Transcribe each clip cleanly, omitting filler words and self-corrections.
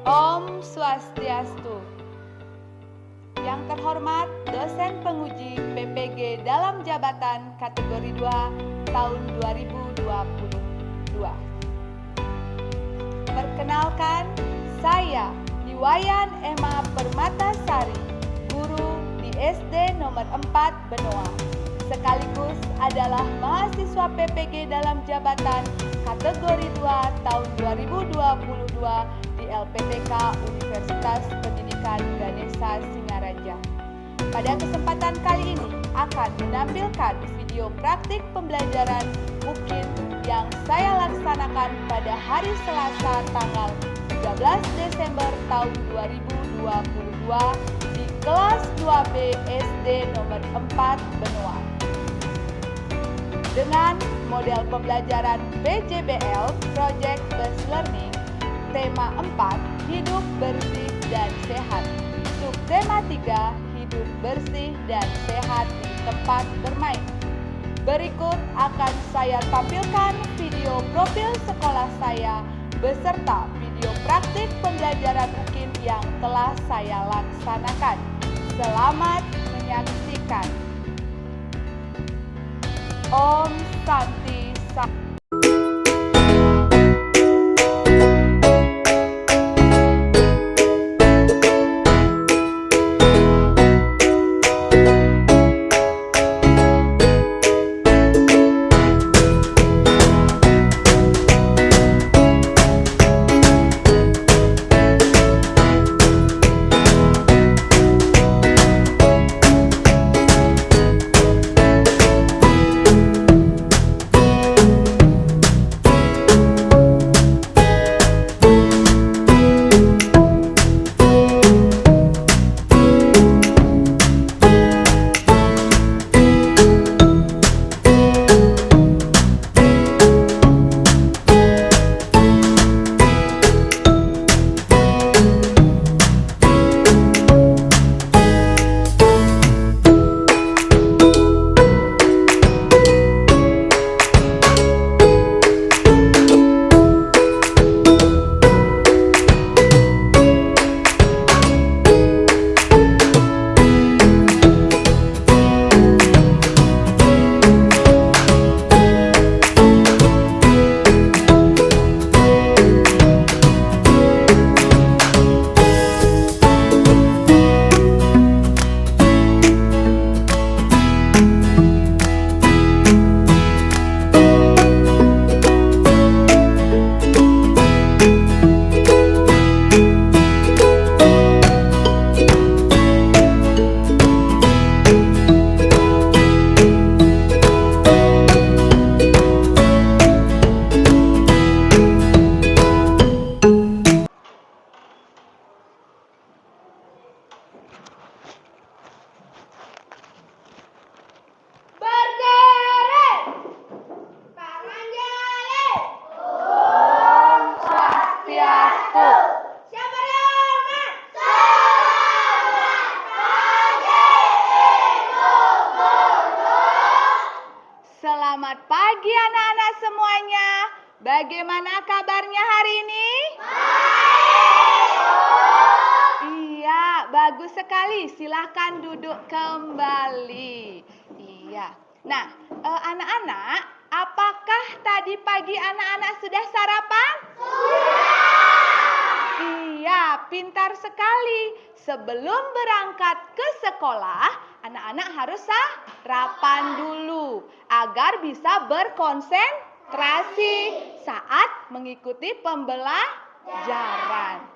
Om Swastiastu. Yang terhormat dosen penguji PPG dalam jabatan kategori 2 tahun 2022. Perkenalkan, saya Iwayan Emma Permatasari, guru di SD nomor 4 Benoa, sekaligus adalah mahasiswa PPG dalam jabatan kategori 2 tahun 2022 di LPTK Universitas Pendidikan Ganesha Singaraja. Pada kesempatan kali ini akan menampilkan video praktik pembelajaran UKIN yang saya laksanakan pada hari Selasa tanggal 13 Desember tahun 2022 di kelas 2B SD nomor 4 Benoa. Dengan model pembelajaran PJBL Project Based Learning, tema 4 Hidup Bersih dan Sehat, subtema 3 Hidup Bersih dan Sehat di Tempat Bermain. Berikut akan saya tampilkan video profil sekolah saya beserta video praktik pembelajaran UKIN yang telah saya laksanakan. Selamat menyaksikan. Om Santi Santi. Selamat pagi anak-anak semuanya. Bagaimana kabarnya hari ini? Iya, bagus sekali. Silahkan duduk kembali. Iya. Nah, anak-anak, apakah tadi pagi anak-anak sudah sarapan? Iya, pintar sekali. Sebelum berangkat ke sekolah, anak-anak harus sarapan dulu agar bisa berkonsentrasi saat mengikuti pembelajaran.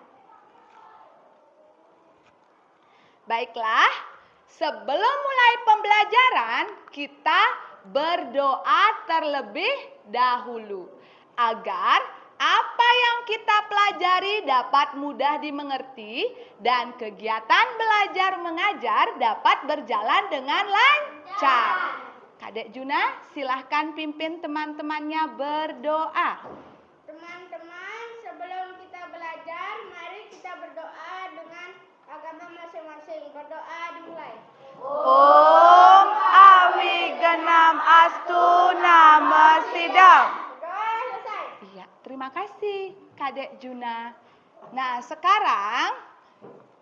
Baiklah, sebelum mulai pembelajaran, kita berdoa terlebih dahulu agar apa yang kita pelajari dapat mudah dimengerti dan kegiatan belajar mengajar dapat berjalan dengan lancar. Kadek Juna, silahkan pimpin teman-temannya berdoa. Teman-teman, sebelum kita belajar, mari kita berdoa dengan agama masing-masing. Berdoa dimulai. Om Awi Genam Astu Nama Sidam. Berdoa selesai. Iya, terima kasih Kadek Juna. Nah, sekarang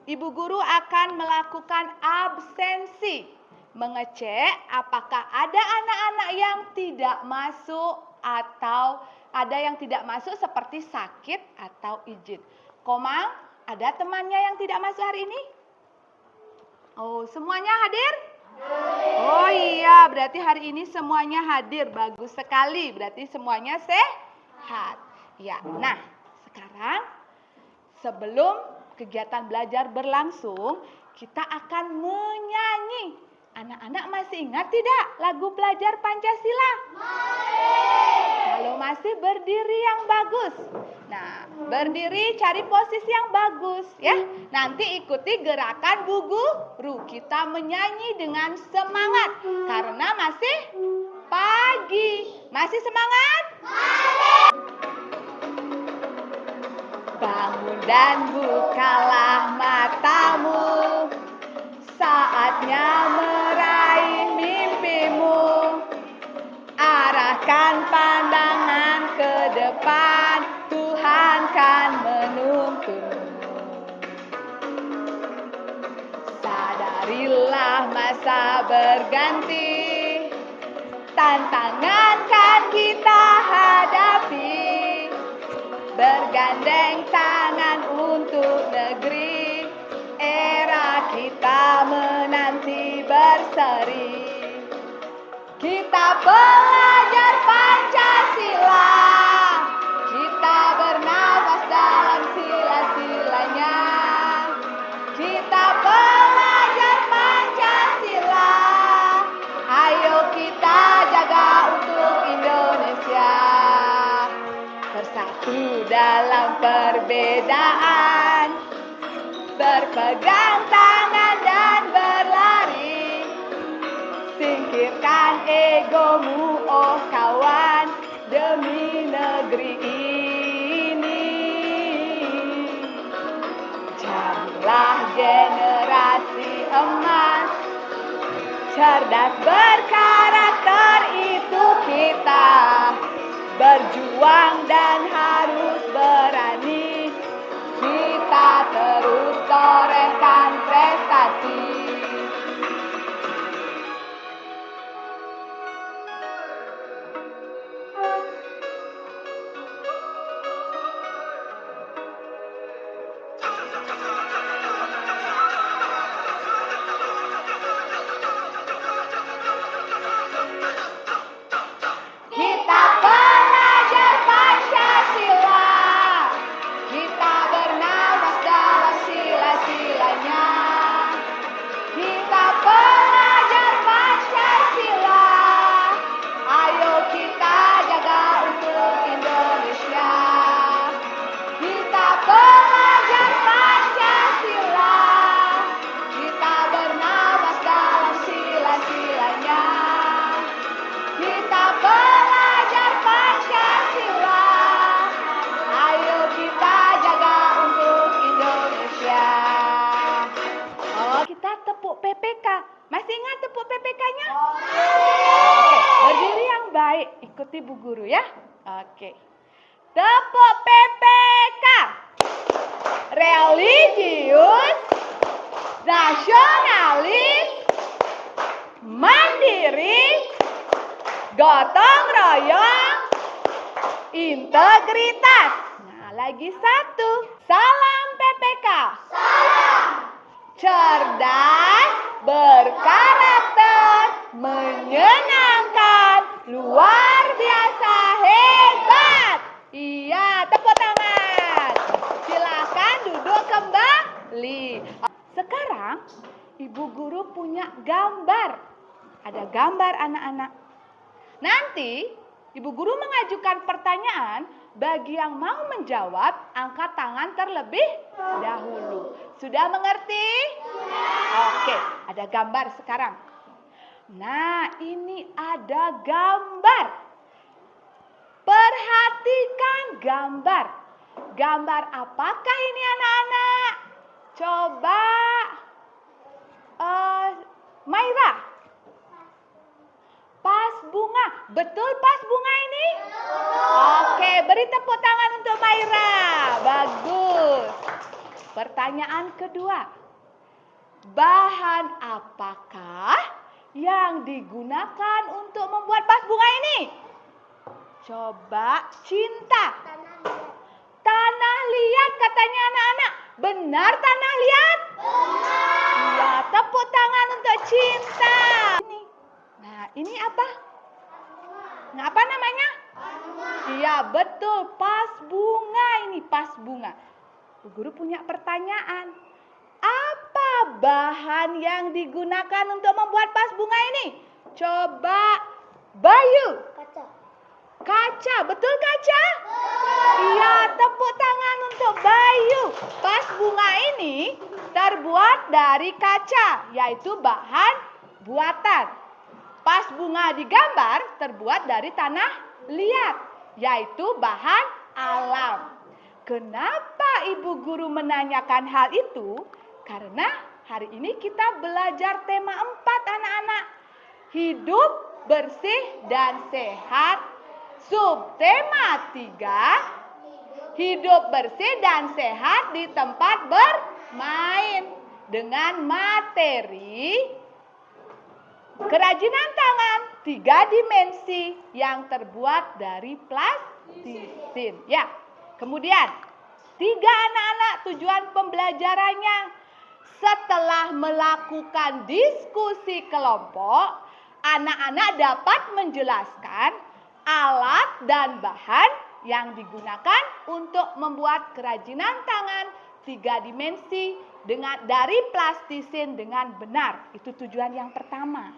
Ibu Guru akan melakukan absensi. Mengecek apakah ada anak-anak yang tidak masuk atau ada yang tidak masuk seperti sakit atau izin. Komang, ada temannya yang tidak masuk hari ini? Oh, semuanya hadir? Oh iya, berarti hari ini semuanya hadir. Bagus sekali, berarti semuanya sehat. Ya, nah sekarang sebelum kegiatan belajar berlangsung, kita akan menyanyi. Anak-anak masih ingat tidak lagu pelajar Pancasila? Kalau masih berdiri yang bagus. Nah, berdiri cari posisi yang bagus ya. Nanti ikuti gerakan Bu Guru. Kita menyanyi dengan semangat karena masih pagi. Masih semangat? Bangun dan bukalah matamu, saatnya meraih mimpimu. Arahkan pandangan ke depan, Tuhan kan menuntunmu. Sadarilah masa berganti, tantangan kan kita hadapi. Bergandeng tangan untuk negeri, era kita menanti berseri. Kita belajar Pancasila, kita bernafas dalam sila-silanya. Kita belajar Pancasila, ayo kita jaga untuk Indonesia. Bersatu dalam perbedaan, berpegang tangan dan berlari. Singkirkan egomu oh kawan, demi negeri ini. Jadilah generasi emas, cerdas berkarakter itu kita. Berjuang dan harus berani, kita terus torehkan prestasi. Kita belajar Pancasila, kita bernafas dalam sila-silanya. Kita belajar Pancasila, ayo kita jaga untuk Indonesia. Kita belajar Pancasila, kita bernafas dalam sila-silanya. Kita belajar Pancasila, ayo kita jaga untuk Indonesia. Oh, kita tepuk PPK. Masih ingat tepuk PPK-nya? Oke, berdiri yang baik. Ikuti Bu Guru ya. Oke. Tepuk PPK. Religius, nasionalis, mandiri, gotong royong, integritas. Nah, lagi satu. Salam PPK. Salam. Cerdas, berkarakter, menyenangkan, luar biasa hebat. Iya, tepuk tangan. Silakan duduk kembali. Sekarang Ibu Guru punya gambar. Ada gambar anak-anak. Nanti Ibu Guru mengajukan pertanyaan, bagi yang mau menjawab angkat tangan terlebih dahulu. Sudah mengerti? Oke, ada gambar sekarang. Nah, ini ada gambar. Perhatikan gambar. Gambar apakah ini anak-anak? Coba Maira. Pas bunga. Betul pas bunga ini? Oke, beri tepuk tangan untuk Maira. Bagus. Pertanyaan kedua. Bahan apakah yang digunakan untuk membuat vas bunga ini? Coba cinta. Tanah liat. Tanah liat katanya anak-anak. Benar tanah liat? Iya, tepuk tangan untuk cinta. Nah, ini apa? Nah, apa namanya? Iya, betul. Vas bunga ini, vas bunga. Bu Guru punya pertanyaan. Apa bahan yang digunakan untuk membuat vas bunga ini? Coba Bayu. Kaca. Kaca, betul kaca? Iya, tepuk tangan untuk Bayu. Vas bunga ini terbuat dari kaca, yaitu bahan buatan. Vas bunga di gambar terbuat dari tanah liat, yaitu bahan alam. Kenapa Ibu Guru menanyakan hal itu? Karena hari ini kita belajar tema 4 anak-anak. Hidup bersih dan sehat. Subtema 3. Hidup bersih dan sehat di tempat bermain. Dengan materi kerajinan tangan 3 dimensi yang terbuat dari plastisin. Ya. Kemudian 3 anak-anak tujuan pembelajarannya. Setelah melakukan diskusi kelompok, anak-anak dapat menjelaskan alat dan bahan yang digunakan untuk membuat kerajinan tangan 3 dimensi dari plastisin dengan benar. Itu tujuan yang pertama.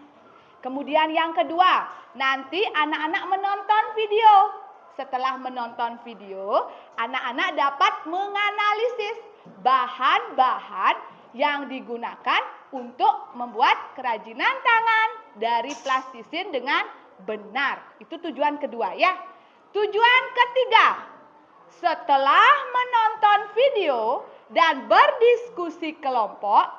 Kemudian yang kedua, nanti anak-anak menonton video. Setelah menonton video, anak-anak dapat menganalisis bahan-bahan yang digunakan untuk membuat kerajinan tangan dari plastisin dengan benar. Itu tujuan kedua ya. Tujuan ketiga, setelah menonton video dan berdiskusi kelompok,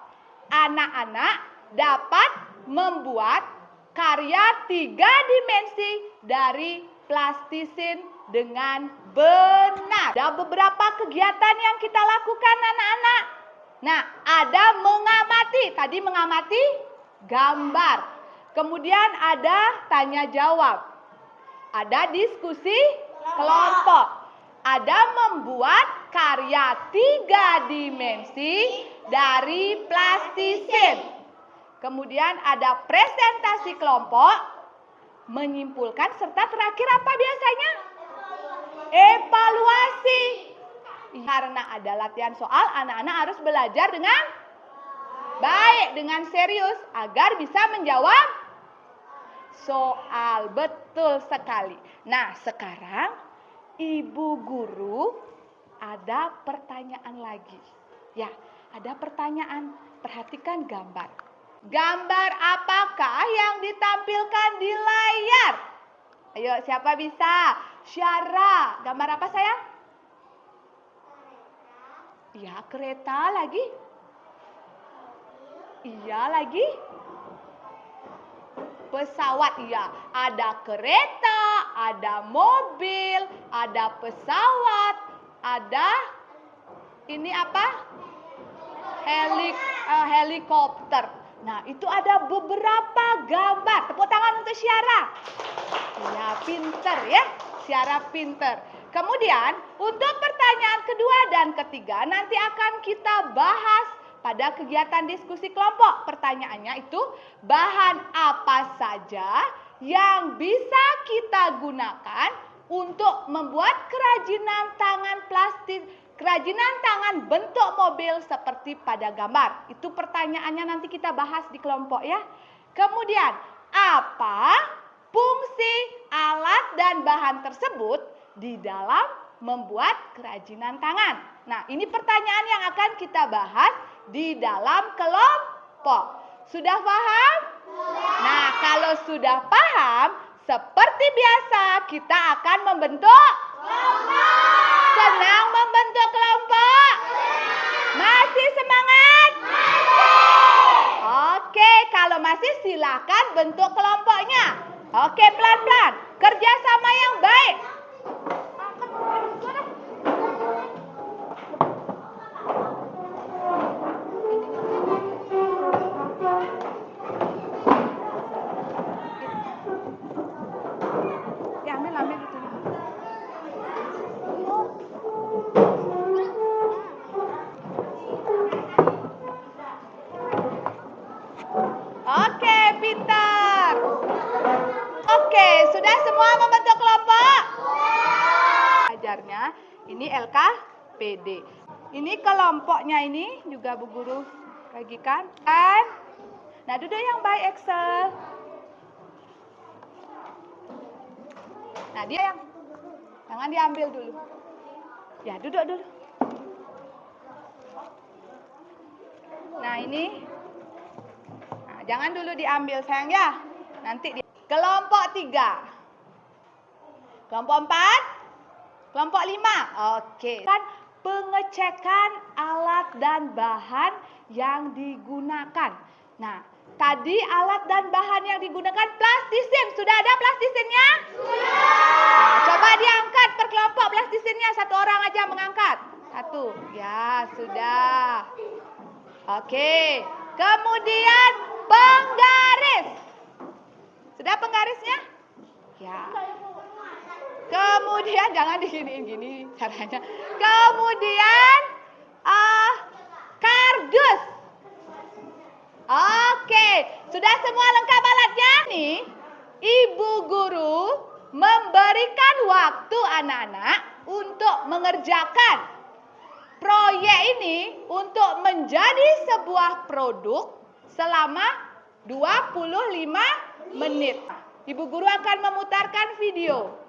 anak-anak dapat membuat karya 3 dimensi dari plastisin dengan benar. Ada beberapa kegiatan yang kita lakukan anak-anak. Nah, ada mengamati. Tadi mengamati gambar. Kemudian ada tanya jawab. Ada diskusi kelompok. Ada membuat karya 3 dimensi dari plastisin. Kemudian ada presentasi kelompok. Menyimpulkan serta terakhir apa biasanya? Evaluasi. Karena ada latihan soal, anak-anak harus belajar dengan baik, dengan serius agar bisa menjawab soal. Betul sekali. Nah, sekarang Ibu Guru ada pertanyaan lagi. Ya, ada pertanyaan. Perhatikan gambar. Gambar apakah yang ditampilkan di layar? Ayo, siapa bisa? Syara. Gambar apa sayang? Iya, kereta lagi. Iya, lagi. Pesawat, iya. Ada kereta, ada mobil, ada pesawat, ada ini apa? Helikopter. Nah, itu ada beberapa gambar. Tepuk tangan untuk Syara. Ya, pinter ya. Syara pinter. Kemudian, untuk pertanyaan kedua dan ketiga nanti akan kita bahas pada kegiatan diskusi kelompok. Pertanyaannya itu, bahan apa saja yang bisa kita gunakan untuk membuat kerajinan tangan plastik, kerajinan tangan bentuk mobil seperti pada gambar. Itu pertanyaannya nanti kita bahas di kelompok ya. Kemudian, apa fungsi alat dan bahan tersebut di dalam membuat kerajinan tangan? Nah, ini pertanyaan yang akan kita bahas di dalam kelompok. Sudah paham? Nah, kalau sudah paham, seperti biasa kita akan membentuk kelompok. Senang membentuk kelompok? Masih semangat? Oke, kalau masih silakan bentuk kelompoknya. Oke, pelan-pelan. Kerjasama yang baik. Semua membentuk kelompok? Ajarnya ini LKPD. Ini kelompoknya ini juga Bu Guru bagikan. Kan? Nah, duduk yang baik Excel. Nah, dia yang jangan diambil dulu. Ya, duduk dulu. Nah, ini. Nah, jangan dulu diambil sayang ya. Nanti kelompok 3. Kelompok 4. Kelompok 5. Oke. Kan pengecekan alat dan bahan yang digunakan. Nah, tadi alat dan bahan yang digunakan plastisin. Sudah ada plastisinnya? Nah, coba diangkat per kelompok plastisinnya. Satu orang aja mengangkat. Satu. Ya, sudah. Oke. Kemudian penggaris. Sudah penggarisnya? Ya. Kemudian jangan diginiin gini caranya. Kemudian kardus. Oke, sudah semua lengkap alatnya? Nih, Ibu Guru memberikan waktu anak-anak untuk mengerjakan proyek ini untuk menjadi sebuah produk selama 25 menit. Ibu Guru akan memutarkan video.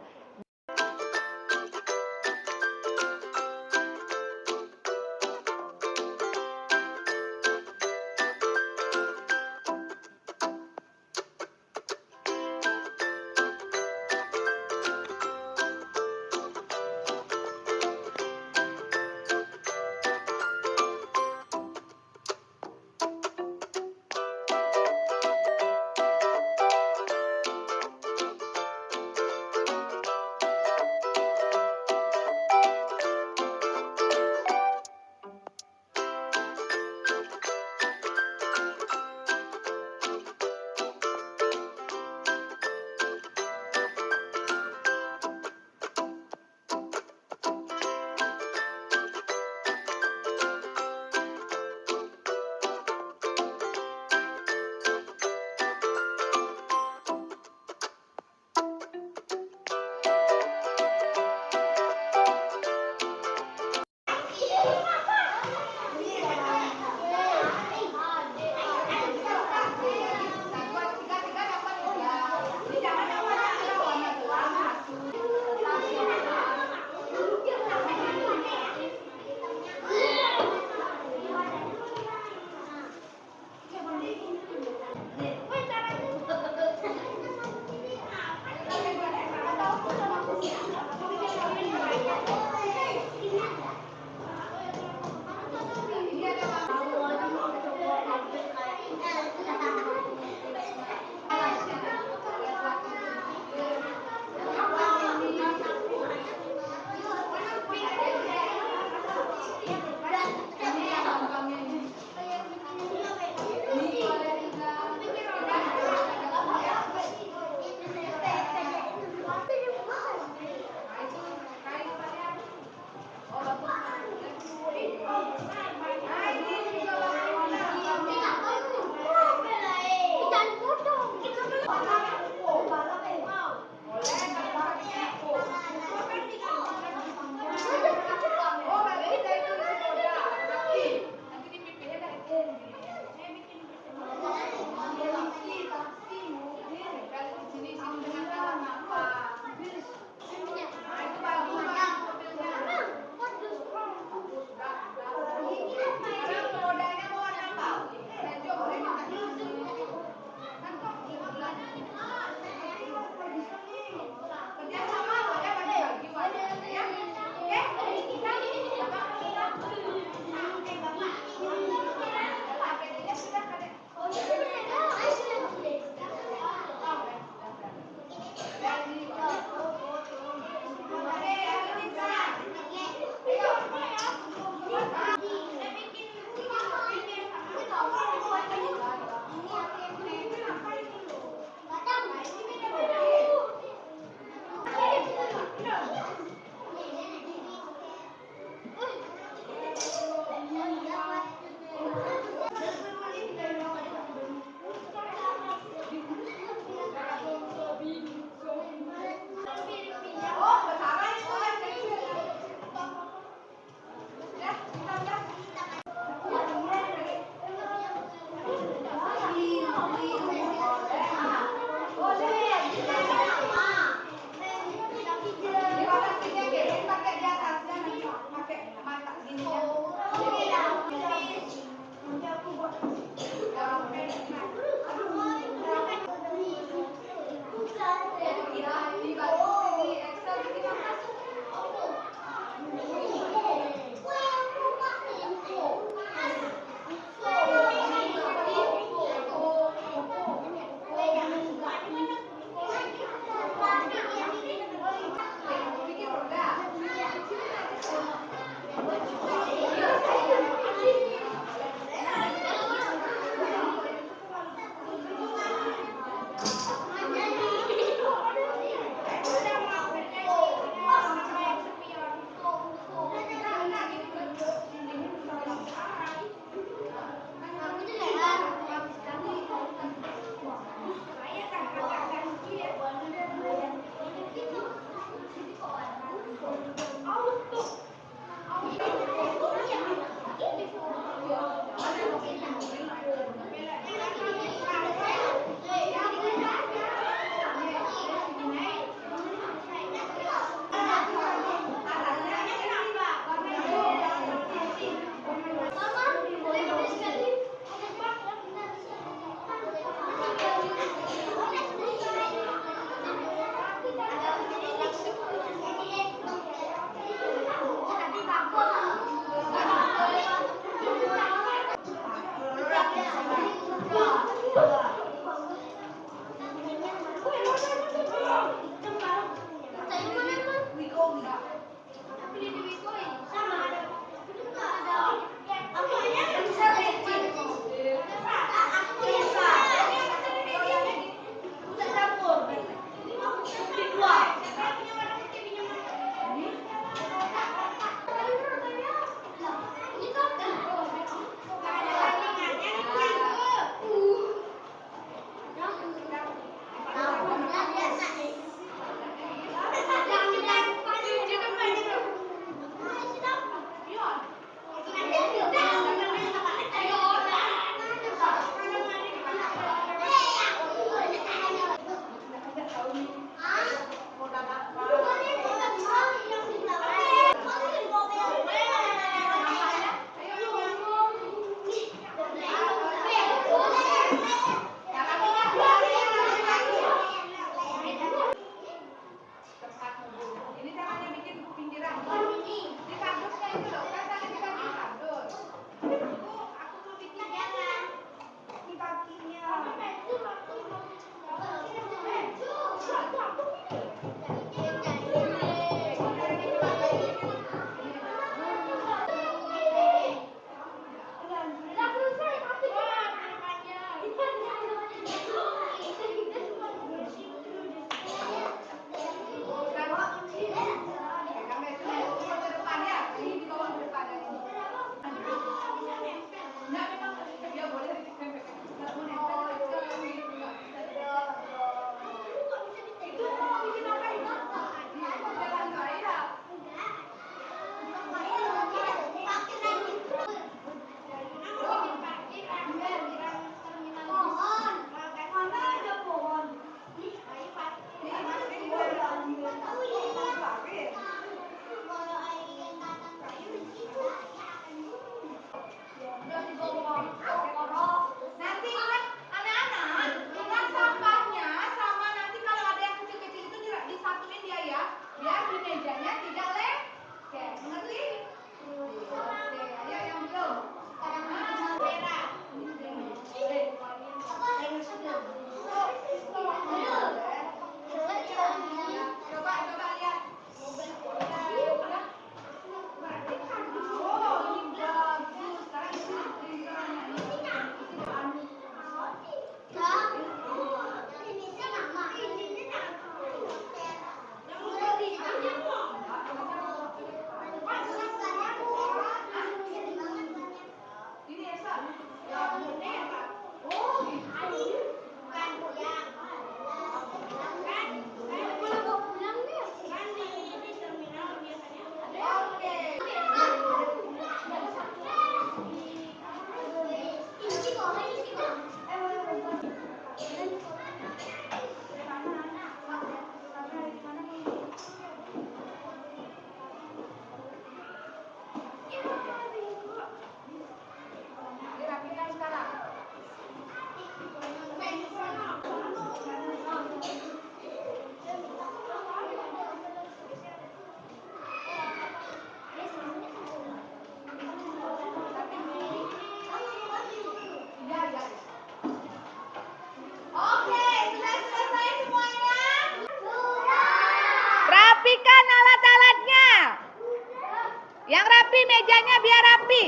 biar rapi.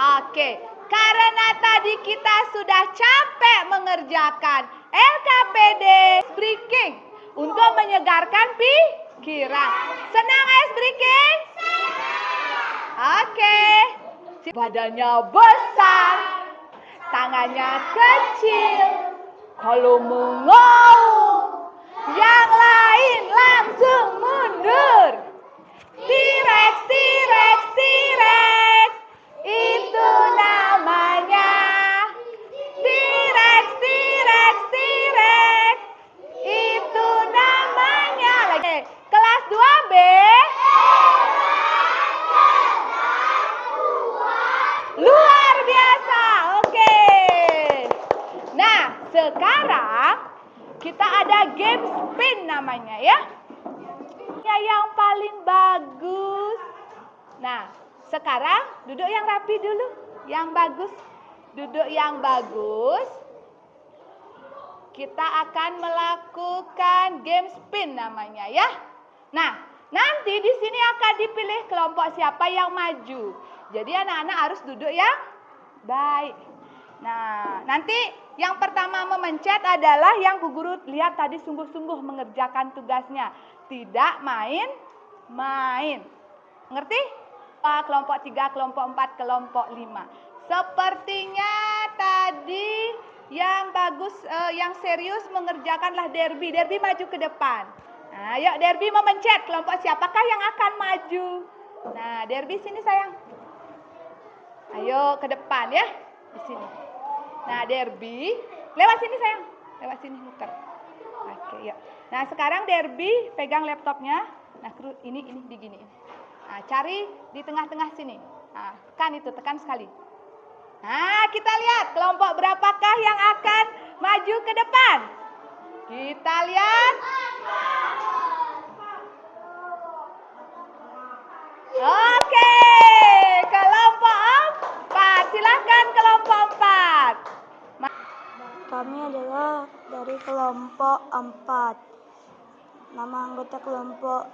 Oke, karena tadi kita sudah capek mengerjakan LKPD breaking untuk menyegarkan pikiran. Senang ice breaking? Oke. Badannya besar, tangannya kecil. Kalau mengaum, yang lain langsung mundur. T-Rex, T-Rex, T-Rex, itu namanya. T-Rex, T-Rex, T-Rex, itu namanya. Lagi, kelas 2B. Luar biasa, oke. Nah, sekarang kita ada game spin namanya ya. Yang paling bagus. Nah, sekarang duduk yang rapi dulu. Yang bagus. Duduk yang bagus. Kita akan melakukan game spin namanya ya. Nah, nanti di sini akan dipilih kelompok siapa yang maju. Jadi anak-anak harus duduk yang baik. Nah, nanti yang pertama memencet adalah yang Bu Guru lihat tadi sungguh-sungguh mengerjakan tugasnya. Tidak main-main. Ngerti? Kelompok 3, kelompok 4, kelompok 5. Sepertinya tadi yang bagus, yang serius mengerjakanlah Derby. Derby maju ke depan. Nah, yuk Derby memencet kelompok siapakah yang akan maju. Nah, Derby sini sayang. Ayo ke depan ya. Di sini. Nah, Derby, lewat sini sayang. Lewat sini muter. Oke, yuk. Nah, sekarang Derby pegang laptopnya. Nah, ini diginiin. Nah, cari di tengah-tengah sini. Nah, tekan sekali. Nah, kita lihat kelompok berapakah yang akan maju ke depan. Kita lihat. Oke, kelompok 4. Silahkan kelompok 4. Kami adalah dari kelompok 4. Nama anggota kelompok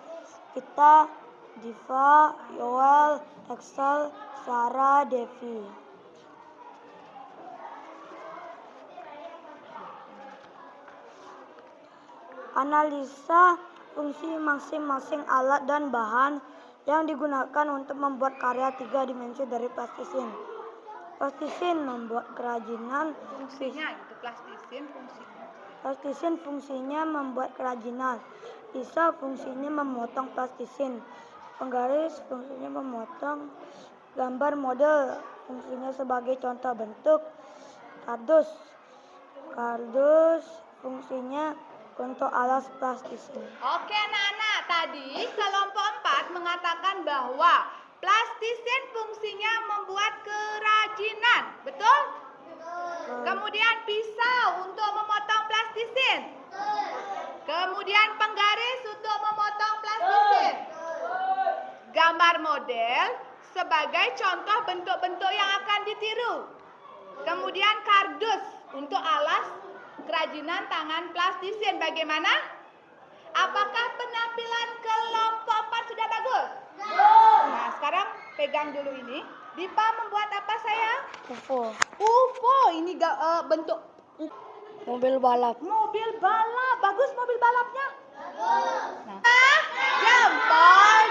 kita Diva, Yoel, Excel, Sarah, Devi. Analisa fungsi masing-masing alat dan bahan yang digunakan untuk membuat karya 3 dimensi dari plastisin. Plastisin membuat kerajinan. Fungsinya itu plastisin fungsinya. Plastisin fungsinya membuat kerajinan. Pisau fungsinya memotong plastisin. Penggaris fungsinya memotong. Gambar model fungsinya sebagai contoh bentuk. Kardus fungsinya untuk alas plastisin. Oke anak-anak, tadi kelompok 4 mengatakan bahwa plastisin fungsinya membuat kerajinan, betul? Kemudian pisau untuk memotong plastisin. Kemudian penggaris untuk memotong plastisin. Gambar model sebagai contoh bentuk-bentuk yang akan ditiru. Kemudian kardus untuk alas kerajinan tangan plastisin. Bagaimana? Apakah penampilan kelompok 4 sudah bagus? Nah, sekarang pegang dulu ini. Dipa membuat apa sayang? UFO. UFO, ini bentuk Mobil balap. mobil balap. Bagus mobil balapnya? Nah,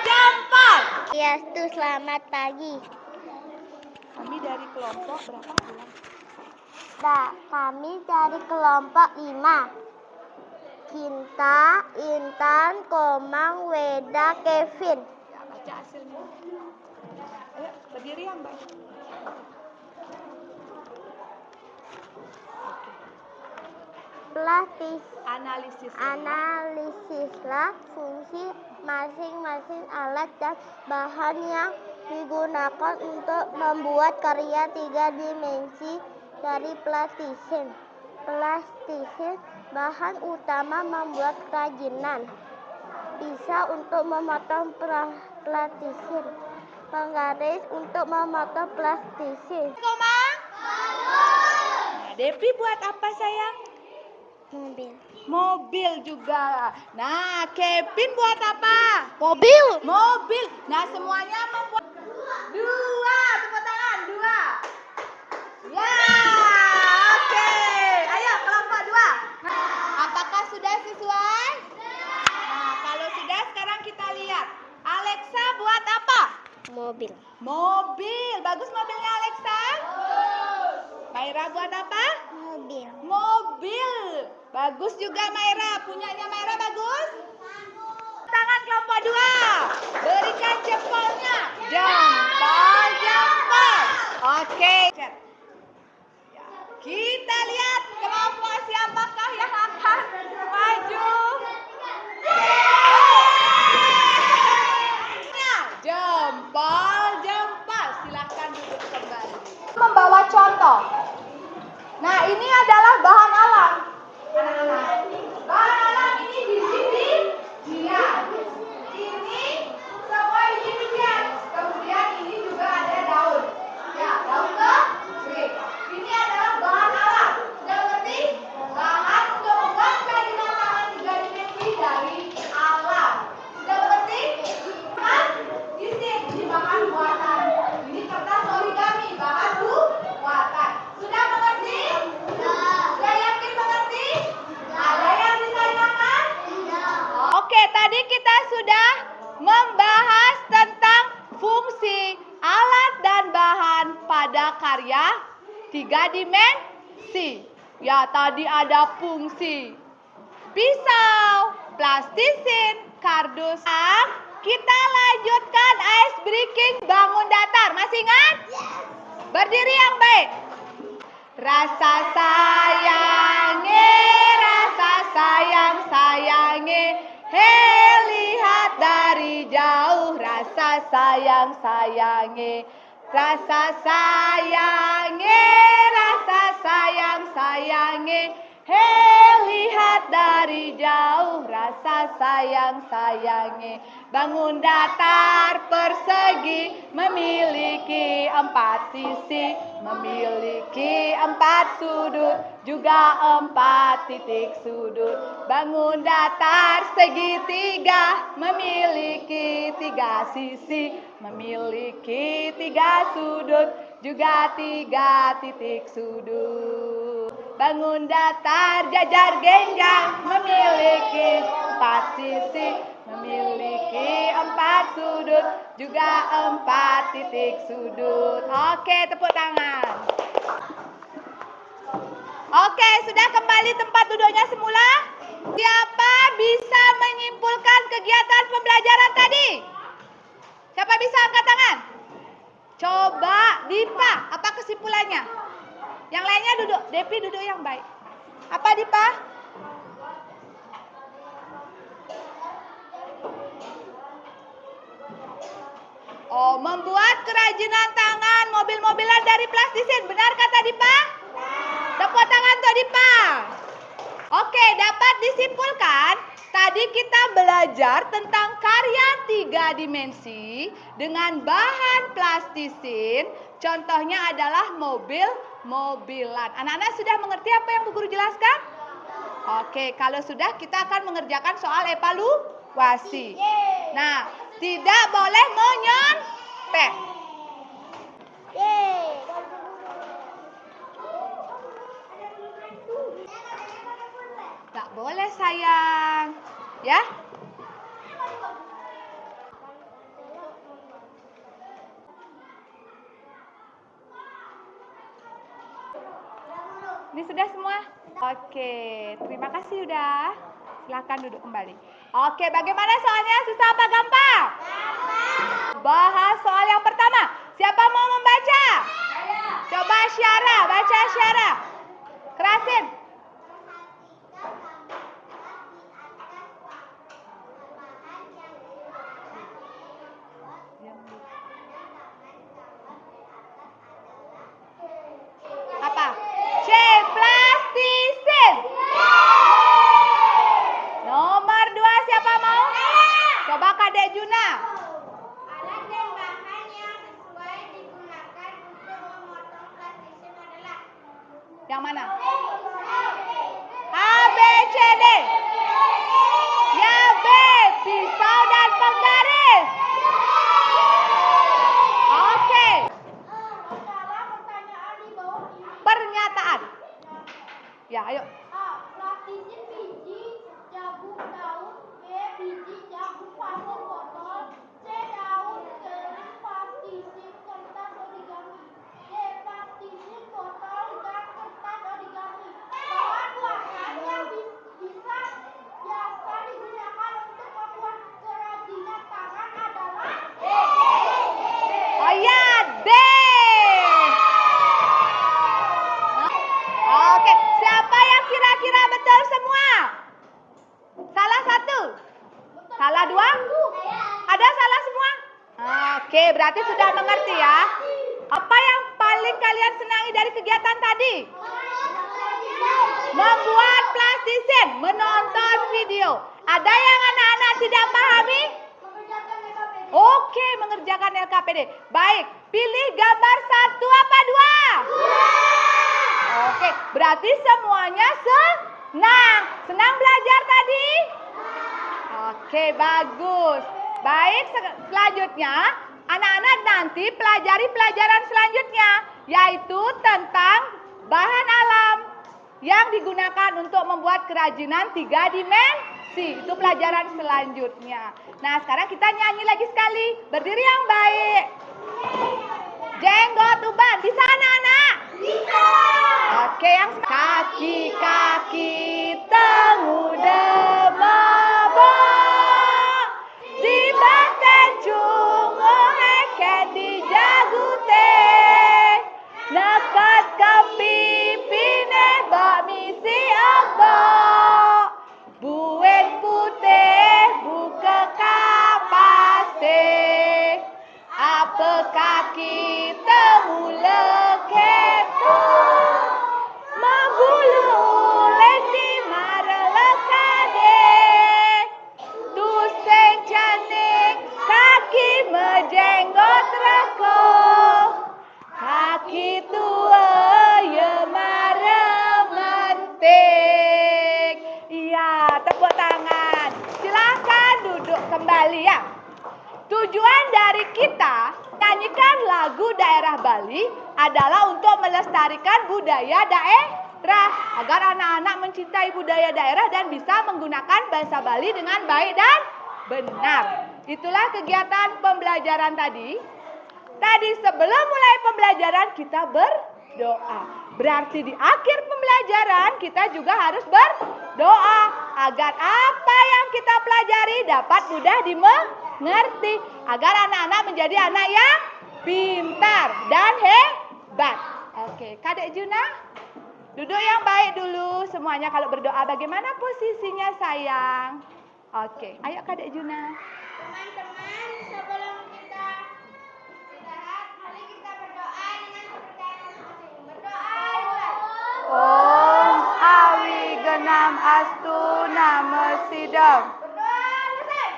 jempol. Ya, selamat pagi. Kami dari kelompok berapa? Kami dari kelompok 5. Cinta, Intan, Komang, Weda, Kevin. Ya, baca hasilnya. Ayo, berdiri yang baik. Plastis. Analisislah fungsi masing-masing alat dan bahan yang digunakan untuk membuat karya 3 dimensi dari plastisin. Plastisin bahan utama membuat kerajinan. Pisau untuk memotong plastisin. Penggaris untuk memotong plastisin. Komang? Nah, Devi buat apa sayang? Mobil. Mobil juga. Nah, Kevin buat apa? Mobil. Mobil. Nah, semuanya membuat Dua, tepuk tangan, dua. Ya, oke. Ayo kelompok dua. Apakah sudah sesuai? Nah, kalau sudah sekarang kita lihat. Alexa buat apa? Mobil. Mobil. Bagus mobilnya Alexa? Maira buat apa? Mobil. Mobil. Bagus juga Maira. Punyanya Maira bagus? Tangan kelompok dua. Berikan jempolnya. Jempol, jempol. Oke. Kita lihat kelompok siapakah yang akan maju. Jempol, jempol. Silahkan duduk kembali. Membawa contoh. Nah, ini adalah bahan alam. Bahan alam ini biji-bijian. Ini semua biji-bijian. Kemudian ini juga ada daun. Ya, daun kering. Ini adalah bahan alam. Sudah mengerti? Bahan untuk membuat kerajinan tangan 3 dimensi dari alam. Sudah mengerti? Kan? Di sini bahan buatan. Ini kertas origami, bahan buatan. Sudah mengerti? Sudah yakin mengerti? Ada yang ditanyakan? Oke, tadi kita sudah membahas tentang fungsi alat dan bahan pada karya 3 dimensi. Ya, tadi ada fungsi pisau, plastisin, kardus. Kita lanjutkan ice breaking bangun datar. Masih ingat? Berdiri yang baik. Rasa sayangi, rasa sayang sayangi. Hei, lihat dari jauh. Rasa sayang sayangi. Rasa sayangi, rasa sayang sayangi. Hei, lihat dari jauh. Rasa sayang sayangi. Bangun datar persegi, memiliki 4 sisi, memiliki 4 sudut, juga 4 titik sudut. Bangun datar segitiga, memiliki 3 sisi, memiliki 3 sudut, juga 3 titik sudut. Bangun datar jajar genjang, memiliki 4 sisi, memiliki 4 sudut, juga 4 titik sudut. Oke, tepuk tangan. Oke, sudah kembali tempat duduknya semula? Siapa bisa menyimpulkan kegiatan pembelajaran tadi? Siapa bisa angkat tangan? Coba Dipa, apa kesimpulannya? Yang lainnya duduk, Depi duduk yang baik. Apa Dipa? Oh, membuat kerajinan tangan mobil-mobilan dari plastisin. Benar kata Dipa? Tepuk tangan untuk Dipa. Oke, dapat disimpulkan. Tadi kita belajar tentang karya 3 dimensi dengan bahan plastisin. Contohnya adalah mobil-mobilan. Anak-anak sudah mengerti apa yang Bu Guru jelaskan? Oke, kalau sudah kita akan mengerjakan soal evaluasi. Nah, tidak boleh menyontek. Tak boleh sayang. Ya? Ini sudah semua? Oke, terima kasih sudah. Silahkan duduk kembali. Oke, bagaimana soalnya? Susah apa gampang? Bahas soal yang pertama. Siapa mau membaca? Coba Syara, baca Syara. Kerasin. Apa? C. Plastisin. Nomor 2 siapa mau? Coba Kadek Juna. Alat dan bahan yang sesuai digunakan untuk memotong plastisin adalah Yang mana? A, B, C, D. Ya, B. Pisau dan penggaris. Oke. Ya, ayo. A. Plastisin biji jagung daun. B. Biji jagung pasir botol. C. Daun kering plastisin kertas origami. D. Plastisin botol dan kertas origami. Bahan-bahan yang bisa biasa digunakan untuk membuat kerajinan tangan adalah Oh ya, D. Oke, siapa yang kira-kira betul semua? Salah satu? Salah dua? Ada salah semua? Oke, berarti sudah mengerti ya. Apa yang paling kalian senangi dari kegiatan tadi? Membuat plastisin, menonton video. Ada yang anak-anak tidak pahami? Oke, mengerjakan LKPD. Baik, pilih gambar 1 apa 2? Oke, berarti semuanya senang. Senang belajar tadi? Oke, bagus. Baik, selanjutnya anak-anak nanti pelajari pelajaran selanjutnya, yaitu tentang bahan alam yang digunakan untuk membuat kerajinan 3 dimensi. Itu pelajaran selanjutnya. Nah, sekarang kita nyanyi lagi sekali. Berdiri yang baik. Jenggot uban. Bisa anak-anak? Bisa. Oke, yang kaki-kaki tengu demabo. Di baten cungu eken di jagute. Nekat ke pipine bak misi abak. Buen putih buka kapase. Apa kaki temu leketu. Mabulu leti marelekade. Tu seng cantik kaki mejenggot reko. Kaki tua ya marementik. Iya, tepuk tangan. Silakan duduk kembali ya. Tujuan dari kita nyanyikan lagu daerah Bali adalah untuk melestarikan budaya daerah agar anak-anak mencintai budaya daerah dan bisa menggunakan bahasa Bali dengan baik dan benar. Itulah kegiatan pembelajaran tadi. Tadi sebelum mulai pembelajaran kita berdoa. Berarti di akhir pembelajaran kita juga harus berdoa agar apa yang kita pelajari dapat mudah dimengerti, agar anak-anak menjadi anak yang pintar dan hebat. Oke, Kadek Juna, duduk yang baik dulu semuanya. Kalau berdoa bagaimana posisinya sayang? Oke, ayo Kadek Juna. teman-teman, sebelum kita istirahat, mari kita berdoa dengan kepercayaan masing-masing. Berdoa mulai. Om Awi Genam Astu Nama Sidam. Berdoa selesai.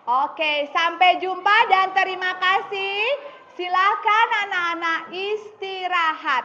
Oke, sampai jumpa dan terima kasih. Silakan anak-anak istirahat.